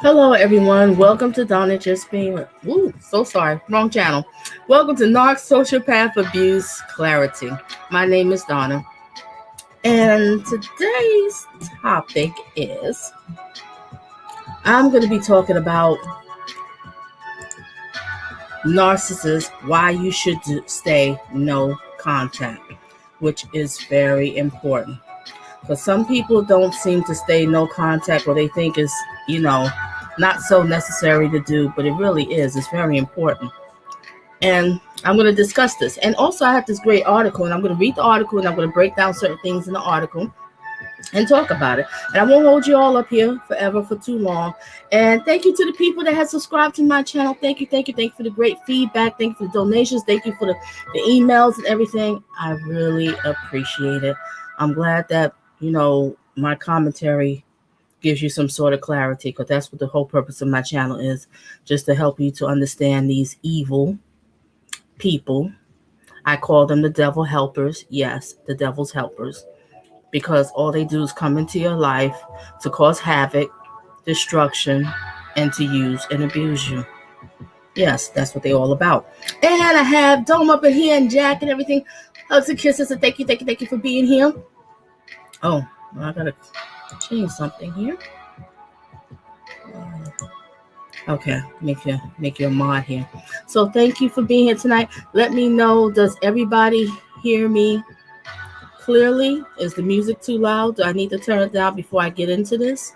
Hello, everyone. Welcome to Donna Just Being. Ooh, so sorry. Wrong channel. Welcome to Narc, Sociopath, Abuse, Clarity. My name is Donna. And today's topic is I'm going to be talking about narcissists, why you should stay no contact, which is very important. Because some people don't seem to stay no contact, or they think it's, not so necessary to do, but it really is. It's very important. And I'm going to discuss this. And also, I have this great article, and I'm going to read the article, and I'm going to break down certain things in the article and talk about it. And I won't hold you all up here forever for too long. And thank you to the people that have subscribed to my channel. Thank you for the great feedback. Thank you for the donations. Thank you for the emails and everything. I really appreciate it. I'm glad that, my commentary gives you some sort of clarity, because that's what the whole purpose of my channel is, just to help you to understand these evil people. I call them the devil helpers. Yes, the devil's helpers, because all they do is come into your life to cause havoc, destruction, and to use and abuse you. Yes, that's what they're all about. And I have Dome up in here and Jack and everything. Hugs and kisses, and thank you for being here. Oh, I gotta change something here. Okay, make you a mod here. So thank you for being here tonight. Let me know, does everybody hear me clearly? Is the music too loud? Do I need to turn it down before I get into this?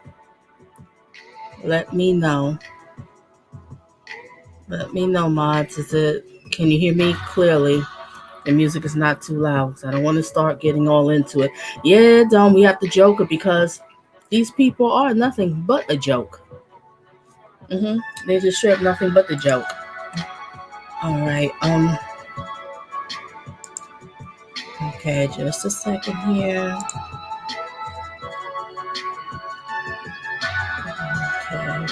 Let me know. Let me know, mods. Can you hear me clearly? The music is not too loud, so I don't want to start getting all into it. Yeah, Dom, we have to joke it, because these people are nothing but a joke. They just straight nothing but the joke. All right. Okay, just a second here. Okay.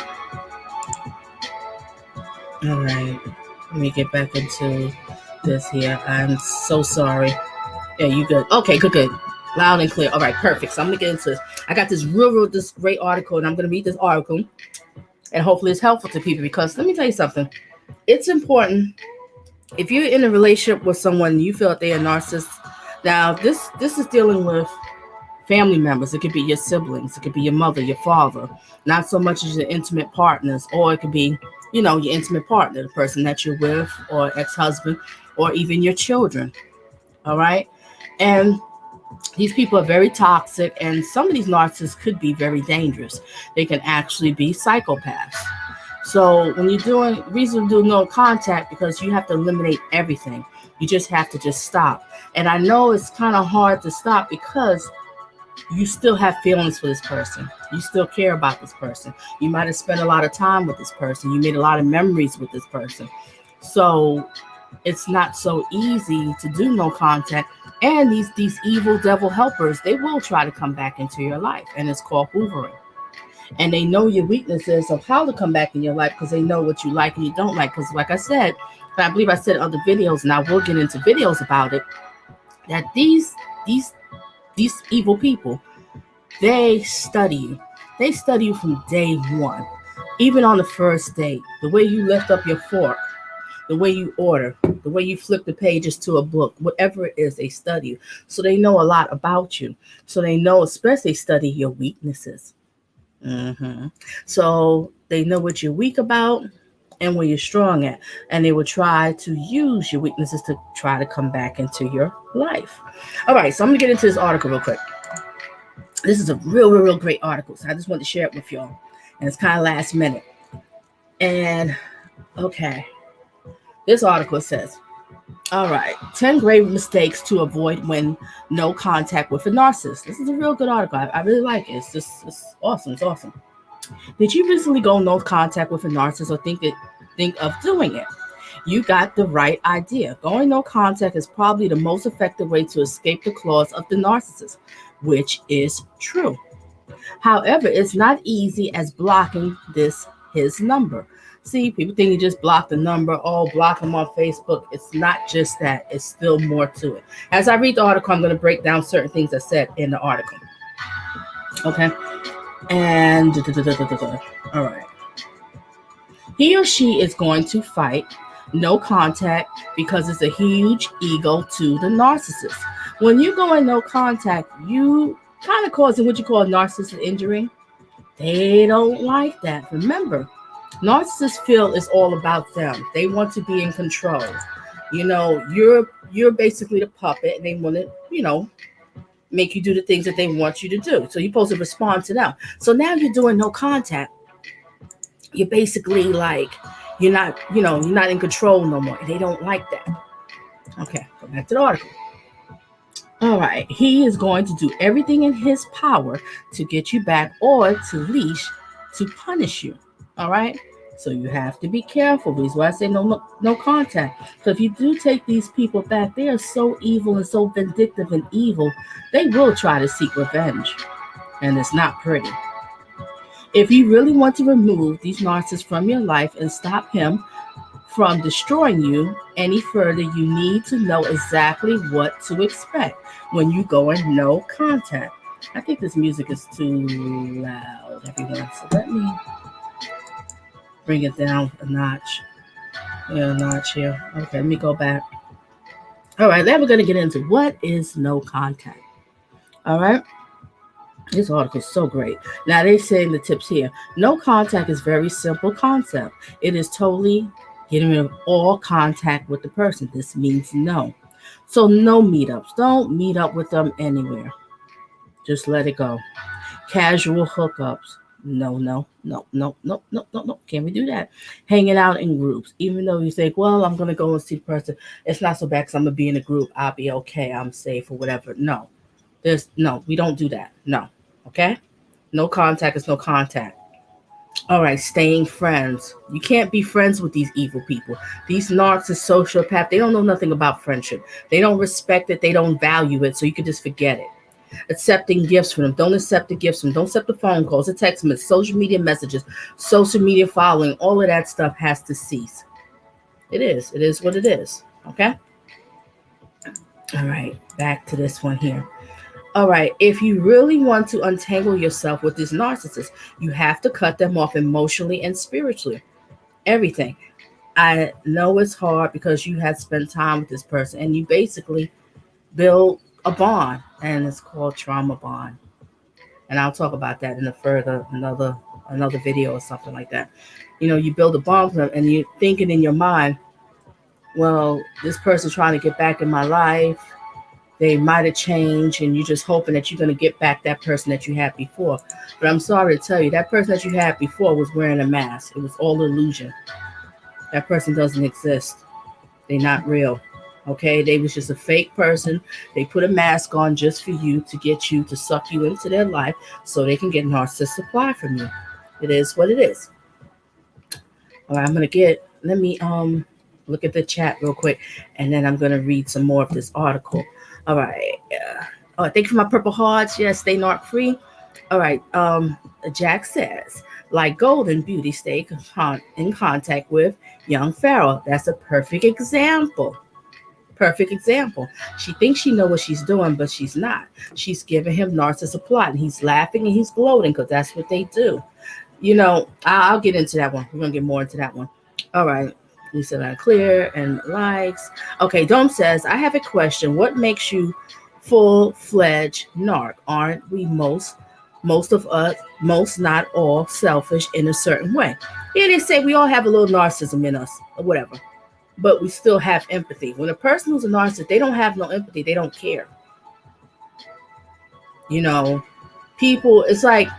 All right. Let me get back into this here. I'm so sorry. Yeah, you good? Okay, good. Loud and clear. All right, perfect. So I'm gonna get into this. I got this this great article, and I'm gonna read this article, and hopefully it's helpful to people, because let me tell you something. It's important if you're in a relationship with someone you feel that they are narcissists. Now, this is dealing with family members. It could be your siblings. It could be your mother, your father. Not so much as your intimate partners, or it could be, your intimate partner, the person that you're with, or ex-husband, or even your children. All right, and these people are very toxic, and some of these narcissists could be very dangerous. They can actually be psychopaths. So when you're doing reason to do no contact, because you have to eliminate everything. You just have to stop. And I know it's kind of hard to stop, because you still have feelings for this person. You still care about this person. You might have spent a lot of time with this person. You made a lot of memories with this person. So it's not so easy to do no contact. And these evil devil helpers, they will try to come back into your life. And it's called hoovering. And they know your weaknesses of how to come back in your life, because they know what you like and you don't like. Because like I said, I believe I said in other videos, and I will get into videos about it, that these evil people, they study you. They study you from day one. Even on the first date, the way you lift up your fork, the way you order, the way you flip the pages to a book, whatever it is, they study you. So they know a lot about you. So they know, especially study your weaknesses. So they know what you're weak about and where you're strong at. And they will try to use your weaknesses to try to come back into your life. All right, so I'm going to get into this article real quick. This is a real great article. So I just want to share it with y'all. And it's kind of last minute. And, okay. This article says, all right, 10 grave mistakes to avoid when no contact with a narcissist. This is a real good article. I really like it. It's awesome. It's awesome. Did you recently go no contact with a narcissist, or think of doing it? You got the right idea. Going no contact is probably the most effective way to escape the claws of the narcissist, which is true. However, it's not easy as blocking his number. See, people think you just block the number, block them on Facebook. It's not just that. It's still more to it. As I read the article, I'm going to break down certain things I said in the article. Okay? And, all right. He or she is going to fight no contact because it's a huge ego to the narcissist. When you go in no contact, you kind of causing what you call narcissistic injury. They don't like that. Remember, narcissists feel it's all about them. They want to be in control. You're basically the puppet, and they want to, make you do the things that they want you to do. So you're supposed to respond to them. So now you're doing no contact. You're basically like you're not in control no more. They don't like that. Okay, go back to the article. All right, he is going to do everything in his power to get you back or to leash to punish you. All right, so you have to be careful. This is why I say no contact. So if you do take these people back, they are so evil and so vindictive and evil. They will try to seek revenge, and it's not pretty. If you really want to remove these narcissists from your life and stop him from destroying you any further, you need to know exactly what to expect when you go in no contact. I think this music is too loud, everyone. So let me bring it down a notch. Yeah, a notch here. Okay, let me go back. All right, now we're going to get into what is no contact. All right. This article is so great. Now they say in the tips here, no contact is very simple concept. It is totally getting rid of all contact with the person. This means no. So no meetups. Don't meet up with them anywhere. Just let it go. Casual hookups. No. Can't we do that? Hanging out in groups. Even though you think, well, I'm going to go and see the person. It's not so bad because I'm going to be in a group. I'll be okay. I'm safe or whatever. No. We don't do that. No. Okay? No contact is no contact. All right, staying friends. You can't be friends with these evil people. These narcs and sociopath, they don't know nothing about friendship. They don't respect it. They don't value it. So you can just forget it. Accepting gifts from them. Don't accept the gifts from them. Don't accept the phone calls, the text messages, social media messages, social media following. All of that stuff has to cease. It is. It is what it is. Okay? All right, back to this one here. All right, if you really want to untangle yourself with this narcissist, you have to cut them off emotionally and spiritually. Everything. I know it's hard because you had spent time with this person and you basically build a bond, and it's called trauma bond. And I'll talk about that in another video or something like that. You build a bond with them and you're thinking in your mind, well, this person's trying to get back in my life. They might have changed, and you're just hoping that you're going to get back that person that you had before. But I'm sorry to tell you, that person that you had before was wearing a mask. It was all illusion. That person doesn't exist. They're not real. Okay? They was just a fake person. They put a mask on just for you to get you to suck you into their life so they can get Narcissistic Supply from you. It is what it is. All right, let me look at the chat real quick, and then I'm going to read some more of this article. All right. Thank you for my purple hearts. Yes, stay narc free. All right. Jack says, like Golden Beauty, stay in contact with young Pharaoh. That's a perfect example. Perfect example. She thinks she knows what she's doing, but she's not. She's giving him Narcissistic Supply, and he's laughing and he's gloating because that's what they do. I'll get into that one. We're going to get more into that one. All right. Lisa Van Clear and likes. Okay, Dome says, I have a question. What makes you full-fledged narc? Aren't we most of us, most not all, selfish in a certain way? Yeah, they say we all have a little narcissism in us or whatever, but we still have empathy. When a person who's a narcissist, they don't have no empathy. They don't care. People, it's like,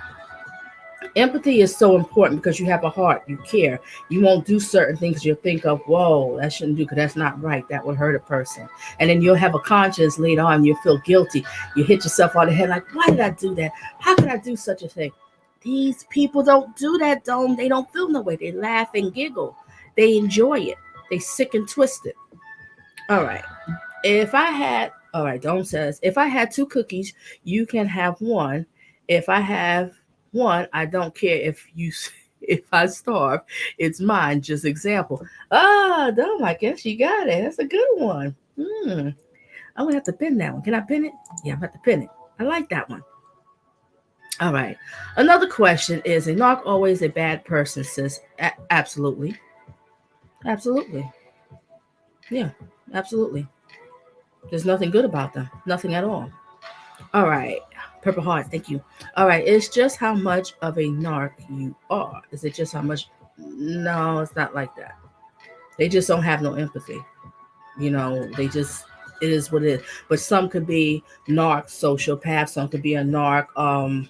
empathy is so important because you have a heart. You care. You won't do certain things. You'll think of, whoa, that shouldn't do because that's not right. That would hurt a person. And then you'll have a conscience later on. You'll feel guilty. You hit yourself on the head like, why did I do that? How could I do such a thing? These people don't do that, Dome. They don't feel no way. They laugh and giggle. They enjoy it. They sick and twisted. All right. Dome says, if I had 2 cookies, you can have one. If I have one, I don't care if I starve. It's mine. Just example. Dome, I guess you got it. That's a good one. I'm gonna have to pin that one. Can I pin it? Yeah, I'm gonna have to pin it. I like that one. All right. Another question is a narc always a bad person, sis? Absolutely. Absolutely. Yeah, absolutely. There's nothing good about them. Nothing at all. All right. Purple Heart, thank you. All right. It's just how much of a narc you are. Is it just how much? No, it's not like that. They just don't have no empathy. They just, it is what it is. But some could be narc sociopath, some could be a narc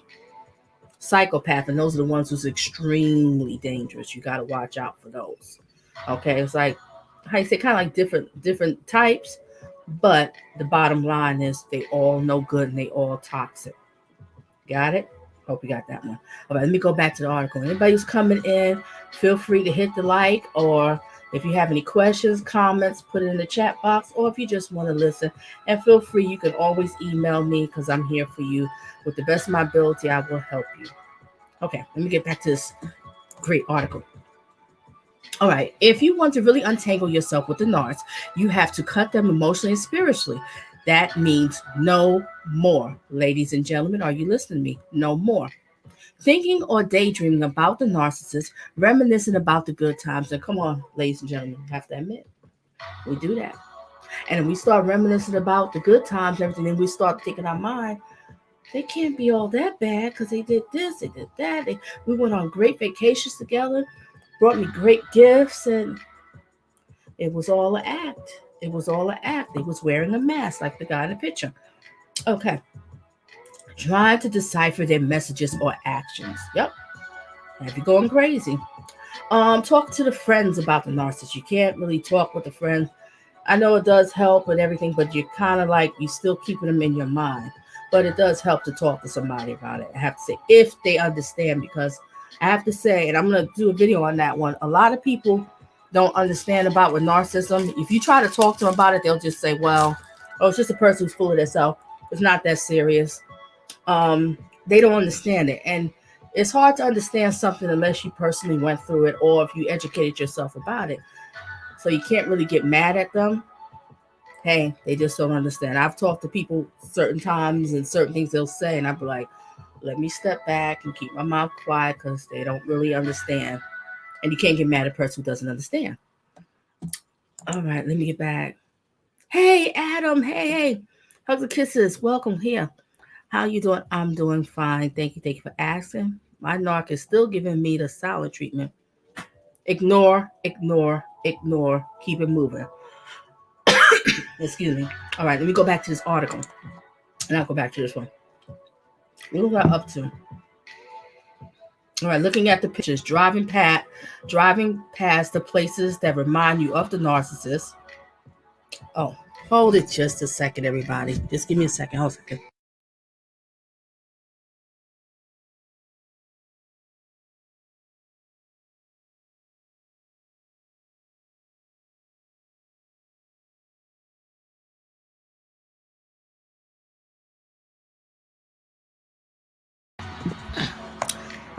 psychopath, and those are the ones who's extremely dangerous. You got to watch out for those. Okay, it's like how you say, kind of like different types, but the bottom line is they all no good and they all toxic. Got it? Hope you got that one. All right, let me go back to the article. Anybody who's coming in, feel free to hit the like, or if you have any questions, comments, put it in the chat box, or if you just want to listen, and feel free, you can always email me because I'm here for you. With the best of my ability, I will help you. Okay, let me get back to this great article. All right, if you want to really untangle yourself with the narcs, you have to cut them emotionally and spiritually. That means no more. Ladies and gentlemen, are you listening to me? No more. Thinking or daydreaming about the narcissist, reminiscing about the good times. And come on, ladies and gentlemen, you have to admit, we do that. And we start reminiscing about the good times, everything, and we start thinking in our mind, they can't be all that bad because they did this, they did that. We went on great vacations together, brought me great gifts, and it was all an act. It was all an act. They was wearing a mask like the guy in the picture. Okay. Trying to decipher their messages or actions. Yep. Have you going crazy. Talk to the friends about the narcissist. You can't really talk with the friends. I know it does help and everything, but you're kind of like, you still keeping them in your mind. But it does help to talk to somebody about it. I have to say, if they understand, because I have to say, and I'm going to do a video on that one. A lot of people don't understand about with narcissism. If you try to talk to them about it, they'll just say, well, oh, it's just a person who's full of themselves. It's not that serious. They don't understand it. And it's hard to understand something unless you personally went through it or if you educated yourself about it. So you can't really get mad at them. Hey, they just don't understand. I've talked to people certain times and certain things they'll say, and I'll be like, let me step back and keep my mouth quiet because they don't really understand. And you can't get mad at a person who doesn't understand. All right, let me get back. Hey, Adam. Hey. Hugs and kisses. Welcome here. How you doing? I'm doing fine. Thank you for asking. My narc is still giving me the silent treatment. Ignore. Keep it moving. Excuse me. All right, let me go back to this article. And I'll go back to this one. What are we up to? All right, looking at the pictures, driving past the places that remind you of the narcissist. Oh, hold it just a second, everybody. Just give me a second. Hold a second.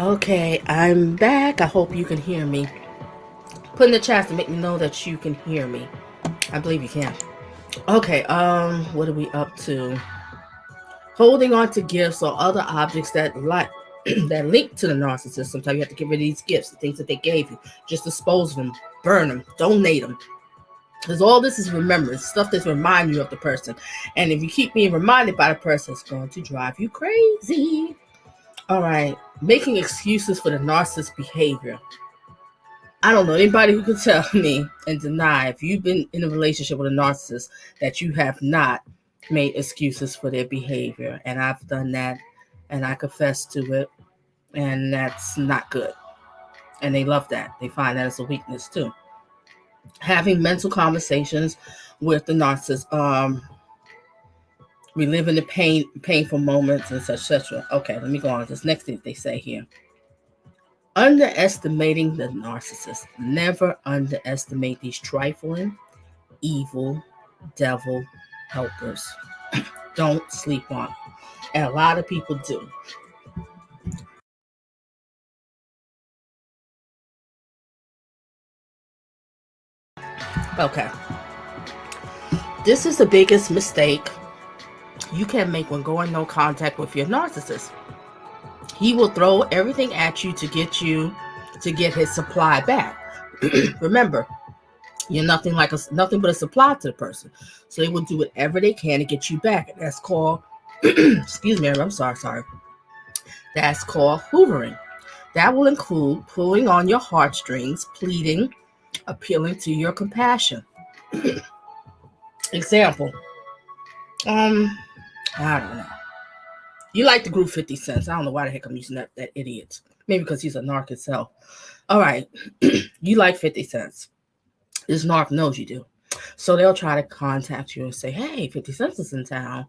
Okay, I'm back. I hope you can hear me. Put in the chat to make me know that you can hear me. I believe you can. Okay, what are we up to? Holding on to gifts or other objects that that link to the narcissist. Sometimes you have to get rid of these gifts, the things that they gave you. Just dispose of them, burn them, donate them. Because all this is remembrance, stuff that's remind you of the person. And if you keep being reminded by the person, it's going to drive you crazy. All right, making excuses for the narcissist behavior. I don't know anybody who can tell me and deny if you've been in a relationship with a narcissist that you have not made excuses for their behavior. And I've done that and I confess to it, and that's not good. And they love that. They find that as a weakness too. Having mental conversations with the narcissist, reliving the painful moments and such, etc. Okay, let me go on. This next thing they say here. Underestimating the narcissist. Never underestimate these trifling, evil, devil helpers. Don't sleep on. And a lot of people do. Okay. This is the biggest mistake you can make when going no contact with your narcissist. He will throw everything at you to get his supply back. Remember, you're nothing but a supply to the person. So they will do whatever they can to get you back. And that's called, excuse me, I'm sorry. That's called hoovering. That will include pulling on your heartstrings, pleading, appealing to your compassion. Example. I don't know. You like the group 50 Cent. I don't know why the heck I'm using that idiot. Maybe because he's a narc himself. All right. You like 50 Cent. This narc knows you do. So they'll try to contact you and say, hey, 50 Cent is in town.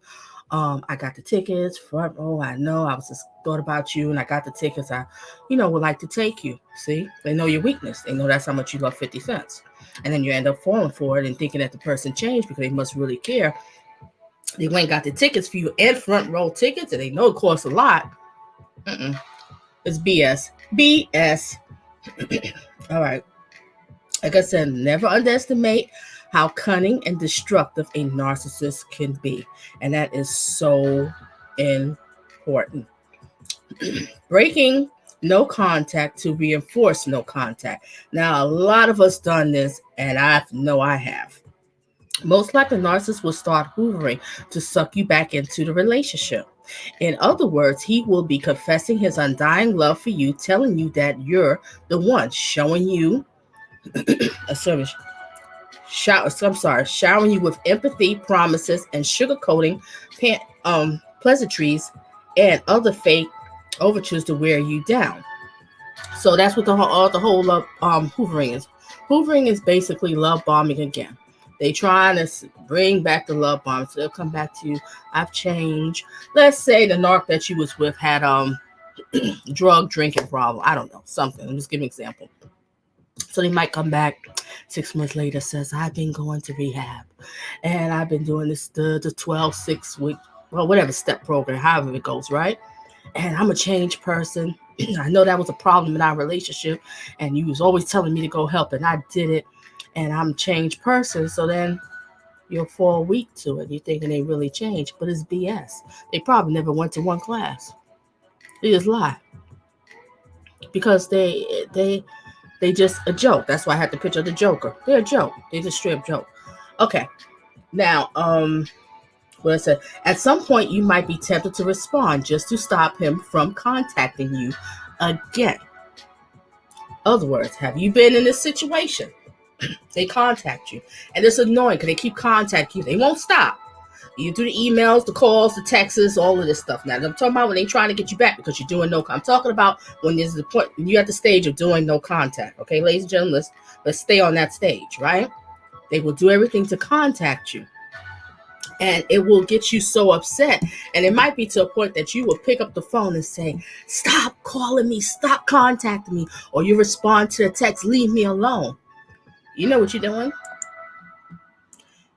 I got the tickets. Front row. I know. I was just thought about you and I got the tickets. I, would like to take you. See? They know your weakness. They know that's how much you love 50 Cent. And then you end up falling for it and thinking that the person changed because they must really care. They went and got the tickets for you and front row tickets, and they know it costs a lot. It's BS. BS. All right. Like I said, never underestimate how cunning and destructive a narcissist can be. And that is so important. Breaking no contact to reinforce no contact. Now, a lot of us done this, and I know I have. Most likely, a narcissist will start hoovering to suck you back into the relationship. In other words, he will be confessing his undying love for you, telling you that you're the one, showing you showering you with empathy, promises, and sugarcoating pleasantries and other fake overtures to wear you down. So that's what the whole love hoovering is. Hoovering is basically love bombing again. They trying to bring back the love bomb. So they'll come back to you. I've changed. Let's say the narc that you was with had drug drinking problem. I don't know, something. I'm just giving an example. So they might come back 6 months later, says, I've been going to rehab. And I've been doing this, the 12-6-week, well, whatever step program, however it goes, right? And I'm a changed person. I know that was a problem in our relationship. And you was always telling me to go help. And I did it. And I'm a changed person. So then you'll fall weak to it. You're thinking they really changed. But it's BS. They probably never went to one class. They just lie. Because they just a joke. That's why I had the picture of the Joker. They're a joke. They're just straight up joke. Okay. Now, what I said, at some point you might be tempted to respond just to stop him from contacting you again. Other words, have you been in this situation? They contact you. And it's annoying because they keep contacting you. They won't stop. You do the emails, the calls, the texts, all of this stuff. Now, I'm talking about when they're trying to get you back because you're doing no contact. I'm talking about when there's the point, when you're at the stage of doing no contact. Okay, ladies and gentlemen, let's stay on that stage, right? They will do everything to contact you. And it will get you so upset. And it might be to a point that you will pick up the phone and say, stop calling me, stop contacting me. Or you respond to the text, leave me alone. You know what you're doing?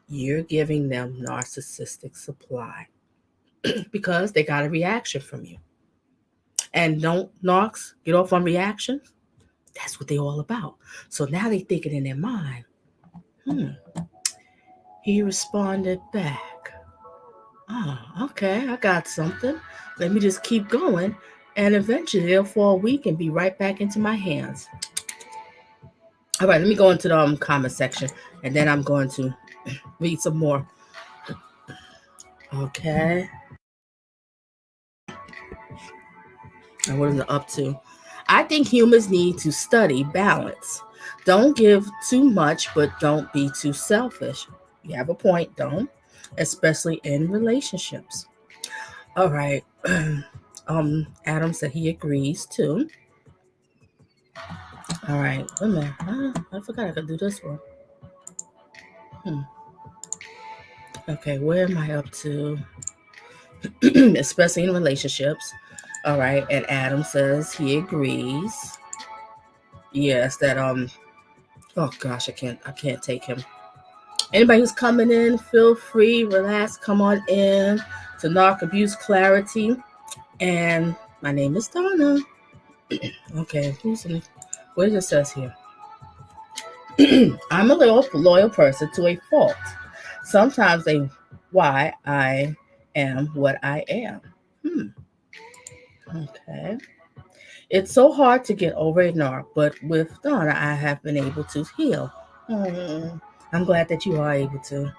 You're giving them narcissistic supply because they got a reaction from you. And don't narcs get off on reactions? That's what they're all about. So now they thinking in their mind, he responded back. Oh, okay, I got something. Let me just keep going. And eventually they'll fall weak and be right back into my hands. All right, let me go into the comment section and then I'm going to read some more. Okay. And what is it up to? I think humans need to study balance. Don't give too much, but don't be too selfish. You have a point, don't. Especially in relationships. All right. Adam said he agrees too. All right. Wait a minute. I forgot I could do this one. Okay, where am I up to? Especially in relationships. All right, and Adam says he agrees. Yes, that oh gosh, I can't take him. Anybody who's coming in, feel free, relax, come on in to Narc Abuse Clarity. And my name is Donna. Okay, what does it says here? I'm a loyal person to a fault. Sometimes why I am what I am. Okay. It's so hard to get over a narc, but with Donna, I have been able to heal. Mm, I'm glad that you are able to.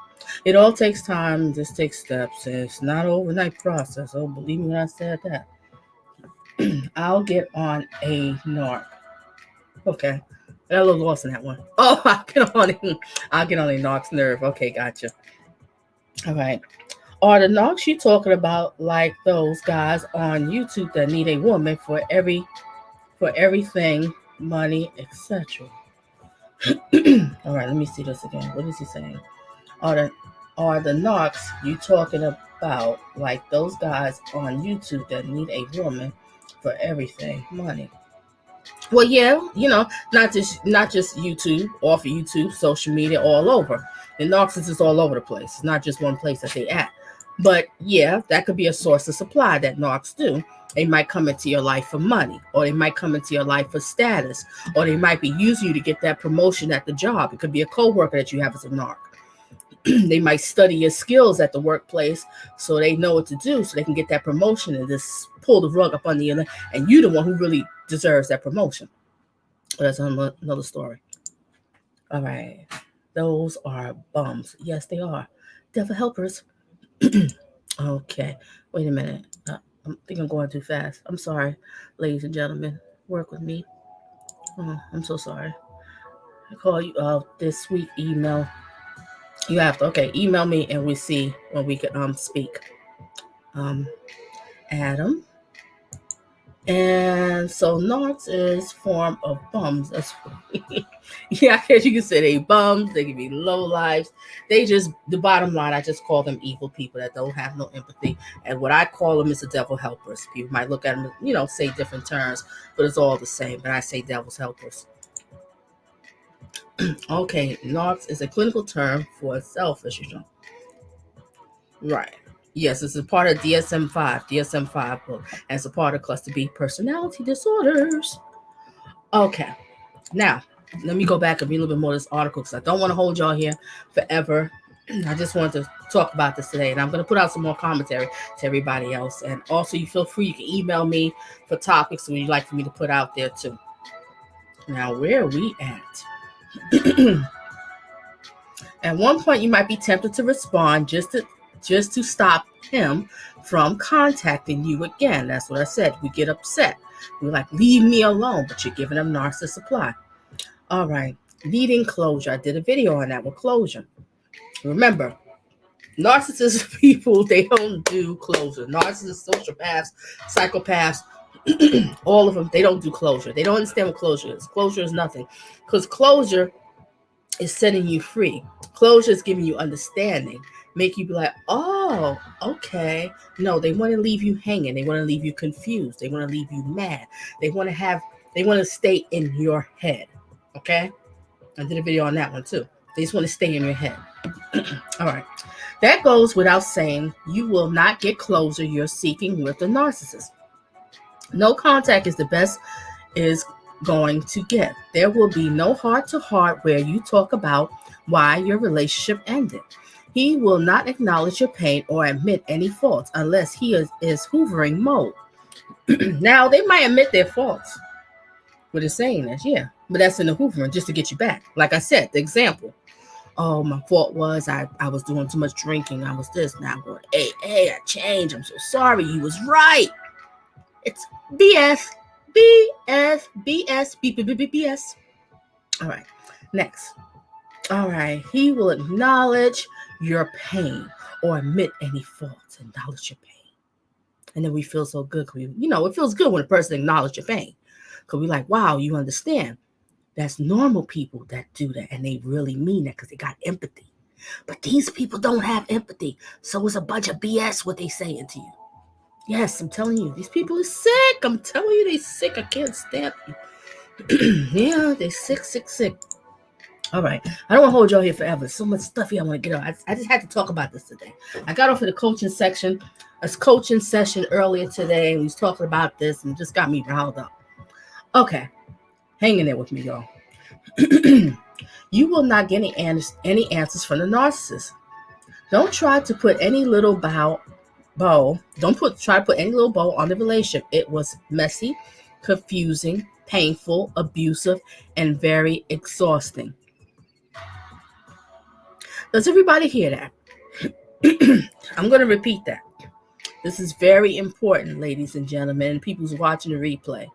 It all takes time, just takes steps. It's not an overnight process. Oh, believe me when I said that. I'll get on a narc. Okay. I got a little lost in that one. Oh, I'll get on a narc's nerve. Okay, gotcha. All right. Are the narcs you talking about like those guys on YouTube that need a woman for everything, money, etc.? All right, let me see this again. What is he saying? Are the narcs you talking about like those guys on YouTube that need a woman for everything, money? Well, yeah, not just YouTube, off of YouTube, social media, all over. The narcissist is all over the place. It's not just one place that they at. But yeah, that could be a source of supply that narcs do. They might come into your life for money, or they might come into your life for status, or they might be using you to get that promotion at the job. It could be a coworker that you have as a narc. They might study your skills at the workplace so they know what to do, so they can get that promotion and just pull the rug up under you, and you're the one who really deserves that promotion. But that's another story. All right. Those are bums. Yes, they are. Devil helpers. Okay. Wait a minute. I think I'm going too fast. I'm sorry, ladies and gentlemen. Work with me. Oh, I'm so sorry. I call you this week. Email. You have to email me and we see when we can speak. Adam. And so narcs is form of bums. That's yeah, I guess you can say they bums, they can be low lives. The bottom line, I just call them evil people that don't have no empathy. And what I call them is the devil helpers. People might look at them, say different terms, but it's all the same. But I say devil's helpers. Okay, narcs is a clinical term for selfish, Right. Yes, it's a part of DSM-5 book, and it's a part of Cluster B personality disorders. Okay, now let me go back and read a little bit more of this article because I don't want to hold y'all here forever. I just wanted to talk about this today, and I'm going to put out some more commentary to everybody else. And also, you feel free, you can email me for topics that you'd like for me to put out there too. Now, where are we at? At one point, you might be tempted to respond just to stop him from contacting you again. That's what I said. We get upset. We're like, leave me alone, but you're giving them Narcissistic Supply. All right. Needing closure. I did a video on that with closure. Remember, narcissist people, they don't do closure. Narcissists, sociopaths, psychopaths, all of them, they don't do closure. They don't understand what closure is. Closure is nothing. Because closure is setting you free. Closure is giving you understanding. Make you be like, oh, okay. No, they want to leave you hanging. They want to leave you confused. They want to leave you mad. They want to stay in your head. Okay? I did a video on that one too. They just want to stay in your head. All right. That goes without saying. You will not get closure you're seeking with the narcissist. No contact is the best is going to get. There will be no heart-to-heart where you talk about why your relationship ended. He will not acknowledge your pain or admit any faults unless he is hoovering mode. Now, they might admit their faults. What it's saying is, yeah, but that's in the hoovering just to get you back. Like I said, the example. Oh, my fault was I was doing too much drinking. I was this. Now I'm going, hey, I changed. I'm so sorry. You was right. It's BS. BS. All right, next. All right, he will acknowledge your pain or admit any faults. Acknowledge your pain. And then we feel so good. It feels good when a person acknowledges your pain. Because we're like, wow, you understand. That's normal people that do that. And they really mean that because they got empathy. But these people don't have empathy. So it's a bunch of BS what they saying to you. Yes, I'm telling you, these people are sick. I'm telling you, they sick. I can't stand you. Yeah, they sick. All right. I don't want to hold y'all here forever. There's so much stuff here I want to get on. I just had to talk about this today. I got off of the coaching section. A coaching session earlier today. And we was talking about this and it just got me riled up. Okay. Hang in there with me, y'all. You will not get any answers from the narcissist. Don't try to put any little bow. Don't try to put any little bow on the relationship. It was messy, confusing, painful, abusive, and very exhausting. Does everybody hear that? I'm going to repeat that. This is very important, ladies and gentlemen, people who's watching the replay.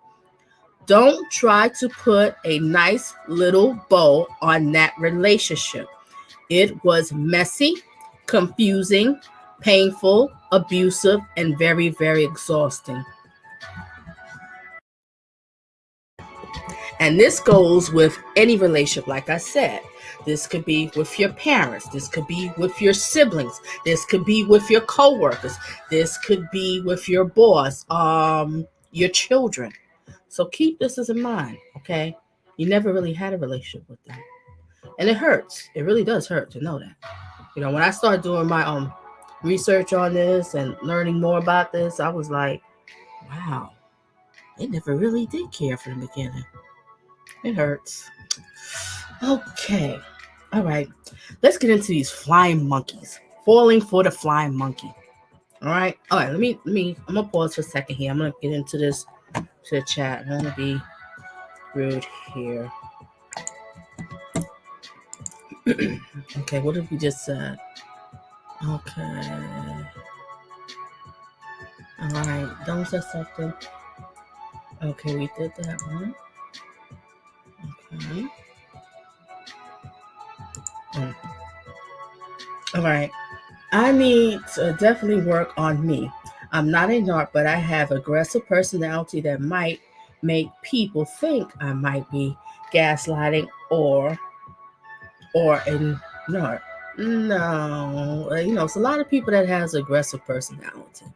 Don't try to put a nice little bow on that relationship. It was messy, confusing, painful, abusive, and very, very exhausting. And this goes with any relationship, like I said. This could be with your parents. This could be with your siblings. This could be with your coworkers. This could be with your boss, your children. So keep this in mind, okay? You never really had a relationship with them. And it hurts. It really does hurt to know that. You know, when I started doing my research on this and learning more about this, I was like, wow, they never really did care from the beginning. It hurts. Okay. All right. Let's get into these flying monkeys. Falling for the flying monkey. All right. All right. Let me, I'm going to pause for a second here. I'm going to get into this to the chat. I'm going to be rude here. Okay. What have we just said? Okay. All right. Don't say something. Okay. We did that one. Okay. All right. I need to definitely work on me. I'm not a narc, but I have aggressive personality that might make people think I might be gaslighting or a narc. No, it's a lot of people that has aggressive personality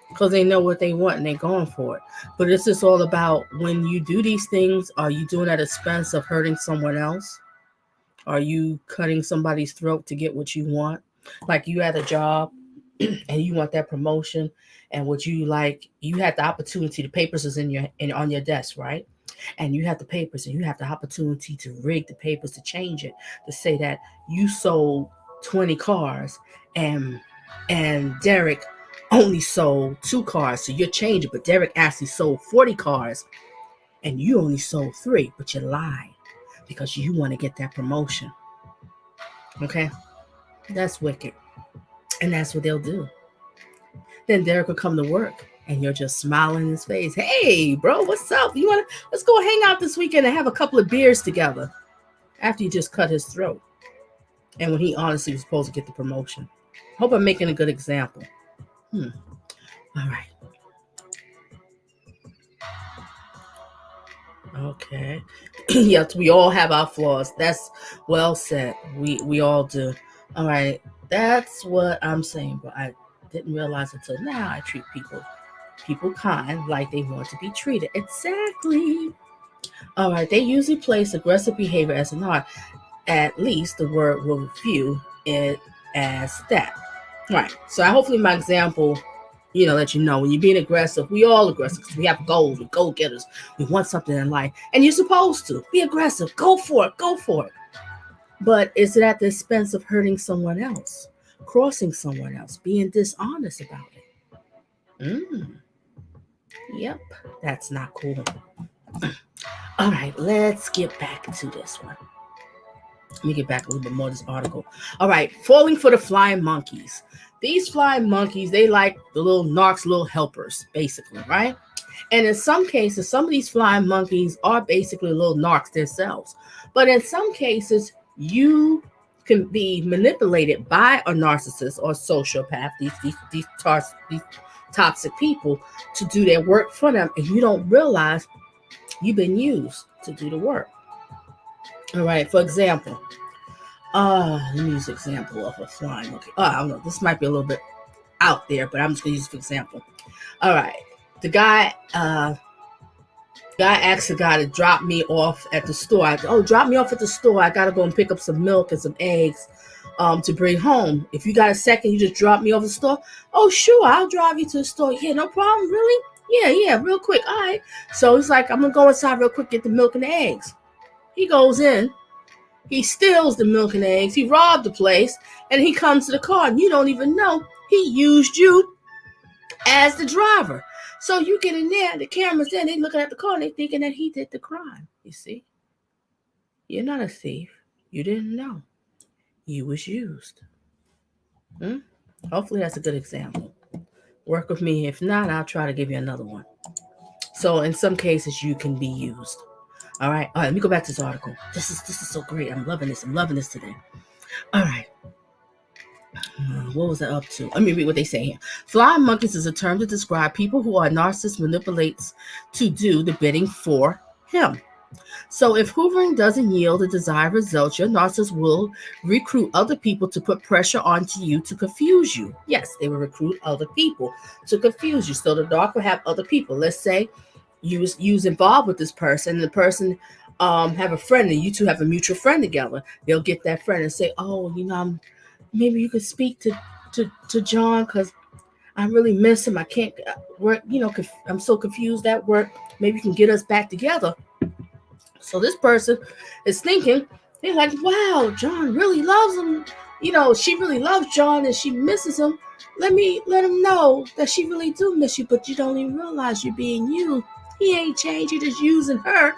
because they know what they want and they're going for it. But it's just all about when you do these things, are you doing at the expense of hurting someone else? Are you cutting somebody's throat to get what you want? Like you had a job and you want that promotion, and what you like, you had the opportunity, the papers is on your desk, right? And you have the papers and you have the opportunity to rig the papers to change it, to say that you sold 20 cars and Derek only sold 2 cars. So you're changing, but Derek actually sold 40 cars and you only sold 3, but you lied because you want to get that promotion. Okay? That's wicked. And that's what they'll do. Then Derek will come to work and you're just smiling in his face. Hey, bro, what's up? Let's go hang out this weekend and have a couple of beers together after you just cut his throat. And when he honestly was supposed to get the promotion. Hope I'm making a good example. All right. Okay. Yes, we all have our flaws. That's well said. We all do. All right. That's what I'm saying, but I didn't realize until now I treat people kind like they want to be treated. Exactly. All right. They usually place aggressive behavior as an art. At least the word will view it as that. Right. So hopefully my example, let you know when you're being aggressive, we all aggressive because we have goals, we're goal getters. We want something in life. And you're supposed to be aggressive. Go for it. But is it at the expense of hurting someone else, crossing someone else, being dishonest about it? Yep, that's not cool. All right, let's get back to this one. Let me get back a little bit more to this article. All right, falling for the flying monkeys. These flying monkeys, they like the little narcs, little helpers, basically, right? And in some cases, some of these flying monkeys are basically little narcs themselves. But in some cases, you can be manipulated by a narcissist or sociopath, these toxic people, to do their work for them. And you don't realize you've been used to do the work. All right, for example, let me use an example of a flying monkey. I don't know, this might be a little bit out there, but I'm just going to use it for example. All right, the guy asked the guy to drop me off at the store. Drop me off at the store. I got to go and pick up some milk and some eggs to bring home. If you got a second, you just drop me off at the store. Oh, sure, I'll drive you to the store. Yeah, no problem, really? Yeah, real quick. All right. So he's like, I'm going to go inside real quick, get the milk and the eggs. He goes in. He steals the milk and eggs. He robbed the place. And he comes to the car. And you don't even know he used you as the driver. So you get in there, the camera's there, they looking at the car, and they thinking that he did the crime. You see? You're not a thief. You didn't know. You was used. Hopefully that's a good example. Work with me. If not, I'll try to give you another one. So in some cases, you can be used. All right. Let me go back to this article. This is so great. I'm loving this. I'm loving this today. All right. What was I up to? Let me read what they say here. Flying monkeys is a term to describe people who a narcissist manipulates to do the bidding for him. So if hoovering doesn't yield the desired results, your narcissist will recruit other people to put pressure onto you to confuse you. Yes, they will recruit other people to confuse you. So the narc will have other people. Let's say you was involved with this person, and the person have a friend, and you two have a mutual friend together. They'll get that friend and say, "Oh, maybe you could speak to John because I really miss him. I can't work. I'm so confused at work. Maybe you can get us back together." So this person is thinking, they're like, wow, John really loves him. She really loves John and she misses him. Let him know that she really do miss you, but you don't even realize you're being used. He ain't changed. You're just using her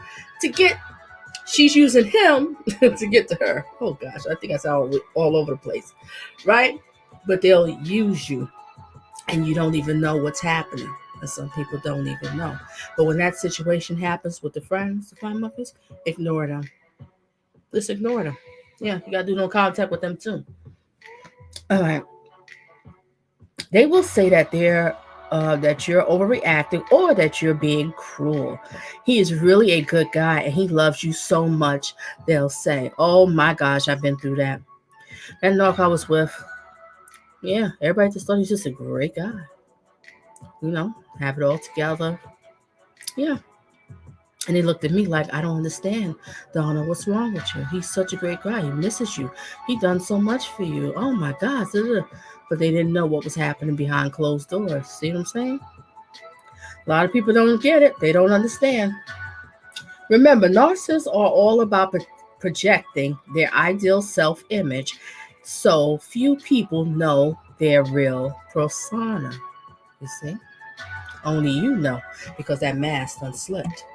she's using him to get to her. Oh gosh, I think that's all over the place, right? But they'll use you and you don't even know what's happening. And some people don't even know. But when that situation happens with the friends, the flying monkeys, ignore them. Just ignore them. Yeah, you gotta do no contact with them too. All right. They will say that that you're overreacting or that you're being cruel. He is really a good guy and he loves you so much. They'll say, "Oh my gosh, I've been through that." That narc I was with, yeah, everybody just thought he's just a great guy. Have it all together. Yeah. And he looked at me like, "I don't understand, Donna. What's wrong with you? He's such a great guy. He misses you. He done so much for you. Oh my gosh." But they didn't know what was happening behind closed doors. See what I'm saying? A lot of people don't get it. They don't understand. Remember, narcissists are all about projecting their ideal self-image, so few people know their real persona. You see? Only you know, because that mask done slipped.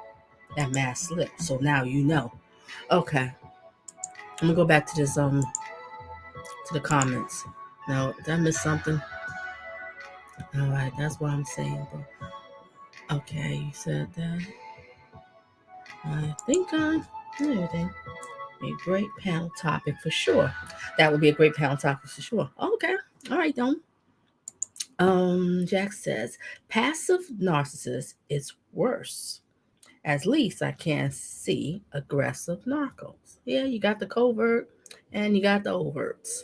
That mask slipped. So now you know. Okay. I'm gonna go back to this to the comments. Now, did I miss something? All right, that's what I'm saying. But okay, you said that. I think everything. A great panel topic for sure. That would be a great panel topic for sure. Okay. All right, Dom. Jack says passive narcissist is worse. At least I can see aggressive narcos. Yeah, you got the covert and you got the overts.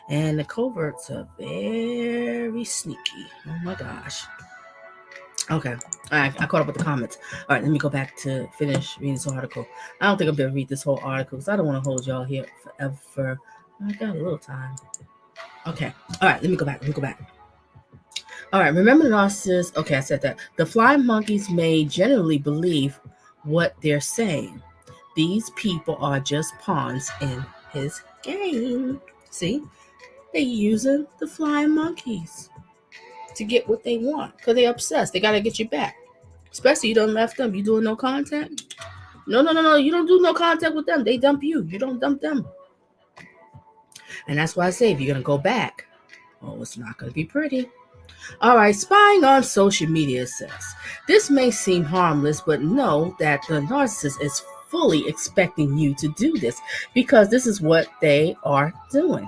And the coverts are very sneaky. Oh my gosh. Okay. All right, I caught up with the comments. All right, let me go back to finish reading this article. I don't think I'm going to read this whole article because I don't want to hold y'all here forever. I got a little time. Okay. All right, let me go back. All right, remember the narcissist. Okay, I said that. The flying monkeys may generally believe what they're saying. These people are just pawns in his game. See? They're using the flying monkeys to get what they want because they're obsessed. They got to get you back. Especially you done left them. You doing no contact? No. You don't do no contact with them. They dump you. You don't dump them. And that's why I say if you're going to go back, it's not going to be pretty. All right, spying on social media says, this may seem harmless, but know that the narcissist is fully expecting you to do this because this is what they are doing.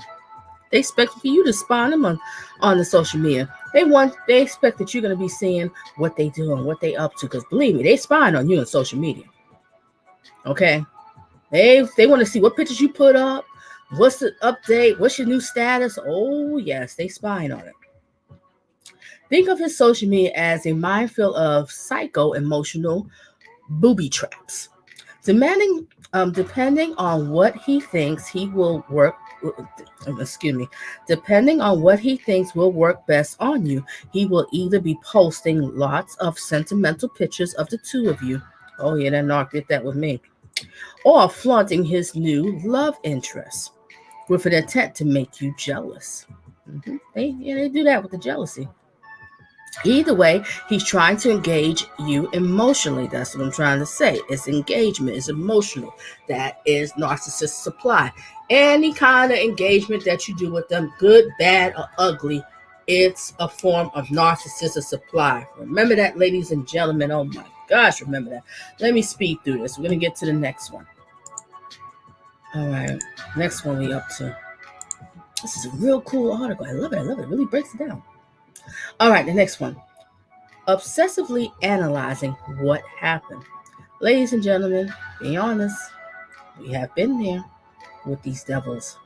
They expect for you to spy on them on the social media. They expect that you're going to be seeing what they do and what they up to. Because believe me, they spying on you on social media. Okay? They want to see what pictures you put up. What's the update? What's your new status? Oh, yes, they spying on it. Think of his social media as a minefield of psycho-emotional booby traps. Depending on what he thinks will work best on you, he will either be posting lots of sentimental pictures of the two of you. Oh yeah, that narc did that with me. Or flaunting his new love interest with an intent to make you jealous. They do that with the jealousy. Either way, he's trying to engage you emotionally. That's what I'm trying to say. It's engagement. It's emotional. That is narcissist supply. Any kind of engagement that you do with them, good, bad, or ugly, it's a form of narcissistic supply. Remember that, ladies and gentlemen. Oh my gosh, remember that. Let me speed through this. We're going to get to the next one. All right. Next one we up to. This is a real cool article. I love it. It really breaks it down. All right, the next one. Obsessively analyzing what happened. Ladies and gentlemen, be honest. We have been there with these devils.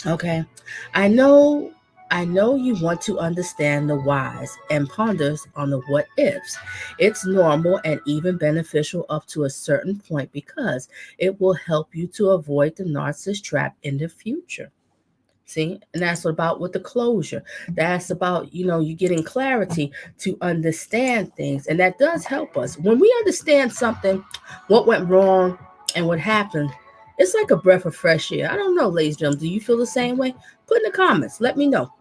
Okay. I know you want to understand the whys and ponders on the what ifs. It's normal and even beneficial up to a certain point because it will help you to avoid the narcissist trap in the future. See, and that's about with the closure. That's about, you getting clarity to understand things. And that does help us. When we understand something, what went wrong and what happened, it's like a breath of fresh air. I don't know, ladies and gentlemen, do you feel the same way? Put in the comments. Let me know.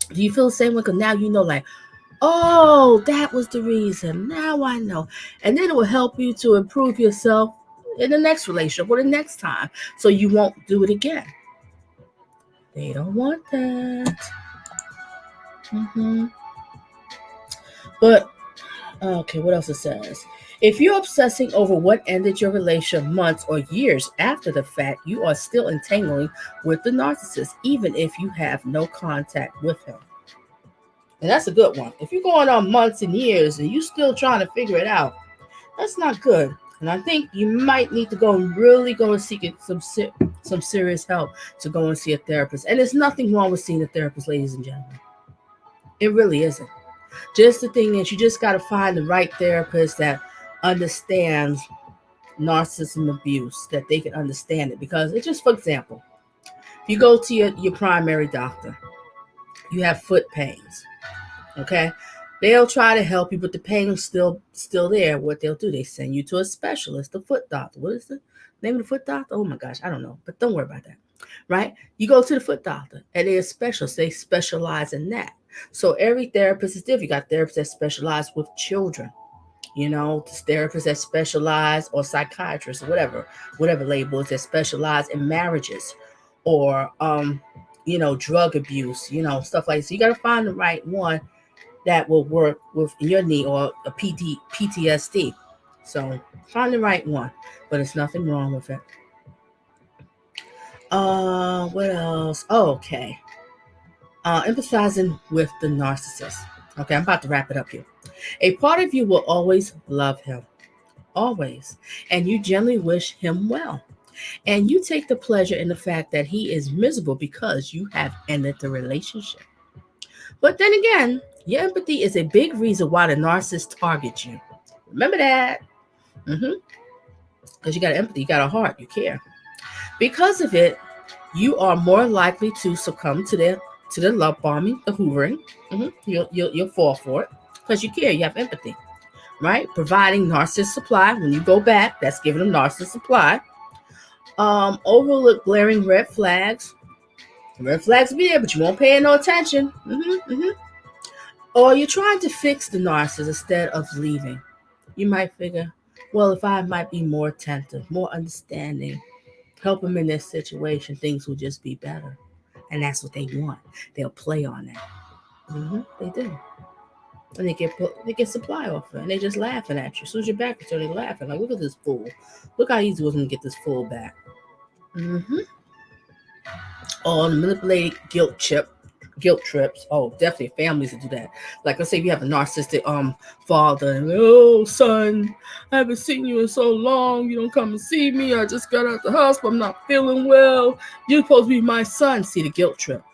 Do you feel the same way? Because now you know, like, oh, that was the reason. Now I know. And then it will help you to improve yourself in the next relationship or the next time so you won't do it again. They don't want that. But, okay, what else it says? If you're obsessing over what ended your relationship months or years after the fact, you are still entangling with the narcissist, even if you have no contact with him. And that's a good one. If you're going on months and years and you're still trying to figure it out, that's not good. And I think you might need to really go and seek some serious help to go and see a therapist. And there's nothing wrong with seeing a therapist, ladies and gentlemen. It really isn't. Just the thing is, you just got to find the right therapist that understands narcissism abuse, that they can understand it. Because it's just, for example, if you go to your primary doctor, you have foot pains, okay? They'll try to help you, but the pain is still there. What they'll do, they send you to a specialist, the foot doctor. What is the name of the foot doctor? Oh my gosh, I don't know, but don't worry about that, right? You go to the foot doctor, and they're specialists. They specialize in that. So every therapist is different. You got therapists that specialize with children, therapists that specialize, or psychiatrists, or whatever labels, that specialize in marriages, or drug abuse, stuff like this. So you got to find the right one that will work with your need, or a PTSD. So find the right one, but it's nothing wrong with it. What else? Oh, okay. Emphasizing with the narcissist. Okay, I'm about to wrap it up here. A part of you will always love him. Always. And you generally wish him well. And you take the pleasure in the fact that he is miserable because you have ended the relationship. But then again, your empathy is a big reason why the narcissist targets you. Remember that. Because you got empathy, you got a heart, you care. Because of it, you are more likely to succumb to the love bombing, the hoovering. You'll fall for it because you care, you have empathy, right? Providing narcissist supply. When you go back, that's giving them narcissist supply. Overlook glaring red flags. Red flags will be there, but you won't pay no attention. Or you're trying to fix the narcissist instead of leaving. You might figure, well, if I might be more attentive, more understanding, help them in this situation, things will just be better. And that's what they want. They'll play on that. They do. And they get supply off it, and they just laughing at you. As soon as you're back, they're laughing. Like, look at this fool. Look how easy it was to get this fool back. Oh, the manipulated guilt trips. Oh, definitely families that do that. Like, let's say you have a narcissistic father, and oh son, I haven't seen you in so long. You don't come and see me. I just got out the house, but I'm not feeling well. You're supposed to be my son. See the guilt trip.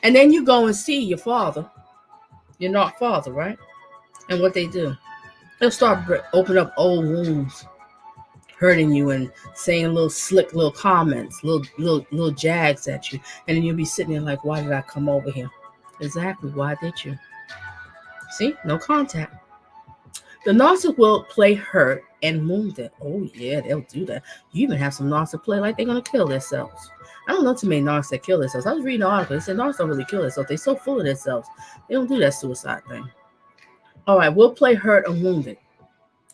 And then you go and see your father. You're not father, right? And what they do, they'll start open up old wounds, hurting you and saying little slick little comments, little jags at you. And then you'll be sitting there like, why did I come over here? Exactly. Why did you? See? No contact. The narcissist will play hurt and wounded. Oh yeah, they'll do that. You even have some narcs that play like they're gonna kill themselves. I don't know too many narcs that kill themselves. I was reading an article. They said narcs don't really kill themselves. They're so full of themselves. They don't do that suicide thing. All right, we'll play hurt and wounded.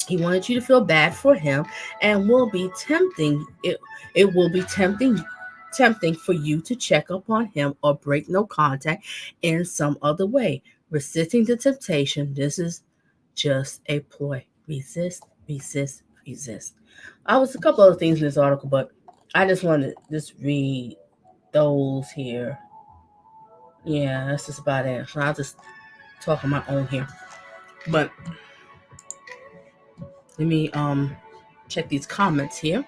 He wanted you to feel bad for him and will be tempting. It will be tempting for you to check up on him or break no contact in some other way. Resisting the temptation. This is just a ploy. Resist, resist, resist. I was a couple other things in this article, but I just wanted to just read those here. Yeah, that's just about it. So I'll just talk on my own here. But let me check these comments here.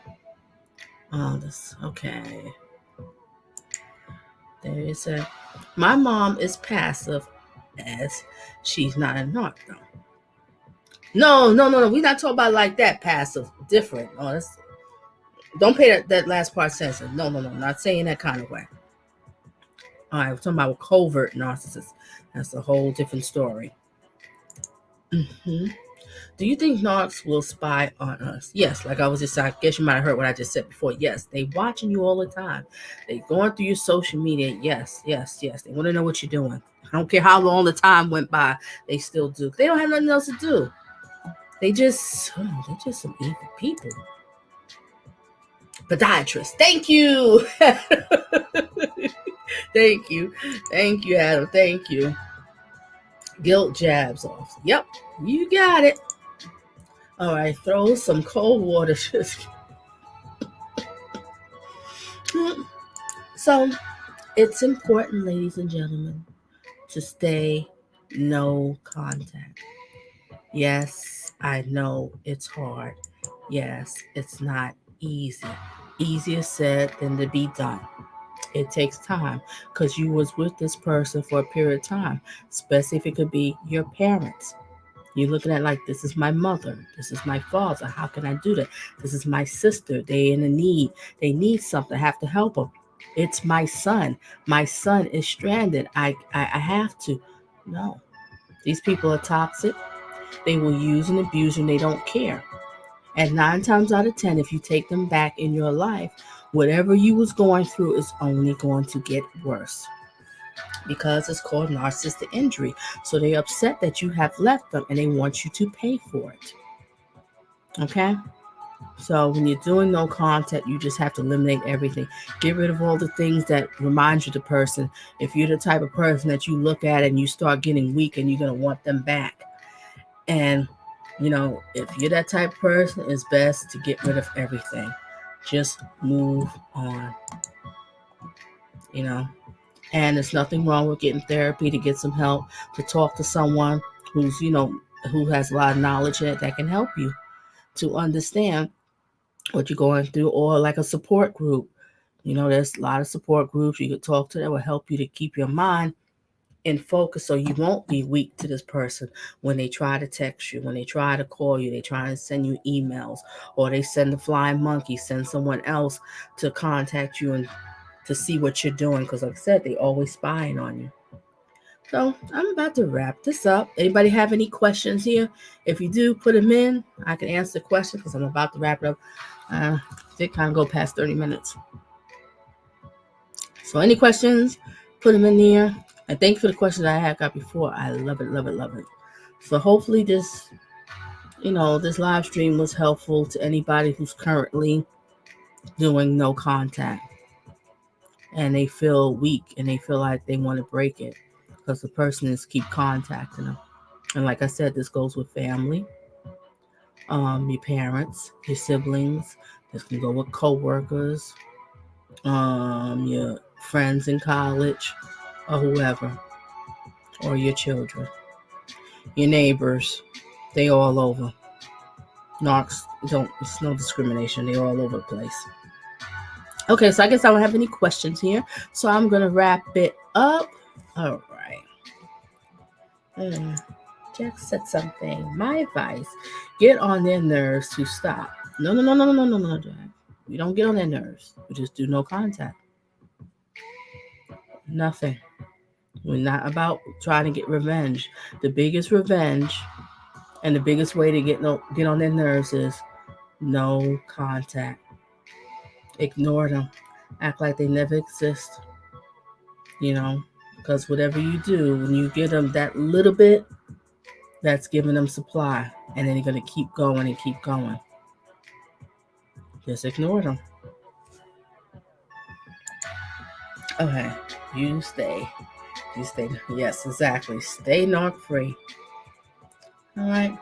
This okay. There is a my mom is passive as she's not a narc though. No. We're not talking about like that passive. Different. Oh, that's don't pay that last part sensitive. No. Not saying that kind of way. All right, we're talking about covert narcissists. That's a whole different story. Do you think narcs will spy on us? Yes, like I was just, I guess you might have heard what I just said before. Yes, they watching you all the time. They going through your social media. Yes. They want to know what you're doing. I don't care how long the time went by. They still do. They don't have nothing else to do. They're just some evil people. Podiatrist. Thank you. Thank you, Adam. Thank you. Guilt jabs off. Yep, you got it. All right, throw some cold water. So, it's important, ladies and gentlemen, to stay no contact. Yes, I know it's hard. Yes, it's not easy. Easier said than to be done. It takes time because you was with this person for a period of time, especially if it could be your parents. You're looking at like, this is my mother, this is my father. How can I do that? This is my sister. They in a need. They need something. I have to help them. It's my son. My son is stranded. I have to. No, these people are toxic. They will use and abuse and they don't care. And 9 times out of 10, if you take them back in your life, whatever you was going through is only going to get worse. Because it's called narcissistic injury. So they're upset that you have left them and they want you to pay for it. Okay? So when you're doing no contact, you just have to eliminate everything. Get rid of all the things that remind you of the person. If you're the type of person that you look at and you start getting weak and you're going to want them back. And, if you're that type of person, it's best to get rid of everything. Just move on. And there's nothing wrong with getting therapy, to get some help, to talk to someone who's, who has a lot of knowledge in it that can help you to understand what you're going through, or like a support group. There's a lot of support groups you could talk to that will help you to keep your mind in focus so you won't be weak to this person when they try to text you, when they try to call you, they try to send you emails, or they send the flying monkey, send someone else to contact you and to see what you're doing, because like I said, they always spying on you. So I'm about to wrap this up. Anybody have any questions here? If you do, put them in. I can answer the question because I'm about to wrap it up. Did kind of go past 30 minutes. So any questions, put them in there. And thank you for the questions I got before. I love it. So hopefully this live stream was helpful to anybody who's currently doing no contact. And they feel weak and they feel like they want to break it because the person is keep contacting them. And like I said, this goes with family, your parents, your siblings. This can go with co-workers, your friends in college, or whoever, or your children, your neighbors. They all over. Narcs it's no discrimination. They're all over the place. Okay, so I guess I don't have any questions here. So I'm going to wrap it up. All right. Jack said something. My advice, get on their nerves to stop. No, Jack. We don't get on their nerves. We just do no contact. Nothing. We're not about trying to get revenge. The biggest revenge And the biggest way to get on their nerves is no contact. Ignore them. Act like they never exist. Because whatever you do, when you give them that little bit, that's giving them supply. And then they're going to keep going and keep going. Just ignore them. Okay. You stay. Yes, exactly. Stay narc free. All right.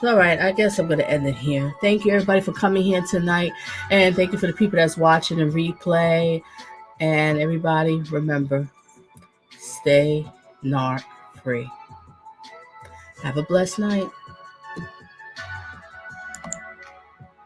All right. I guess I'm going to end it here. Thank you, everybody, for coming here tonight. And thank you for the people that's watching and replay. And everybody, remember, stay narc free. Have a blessed night.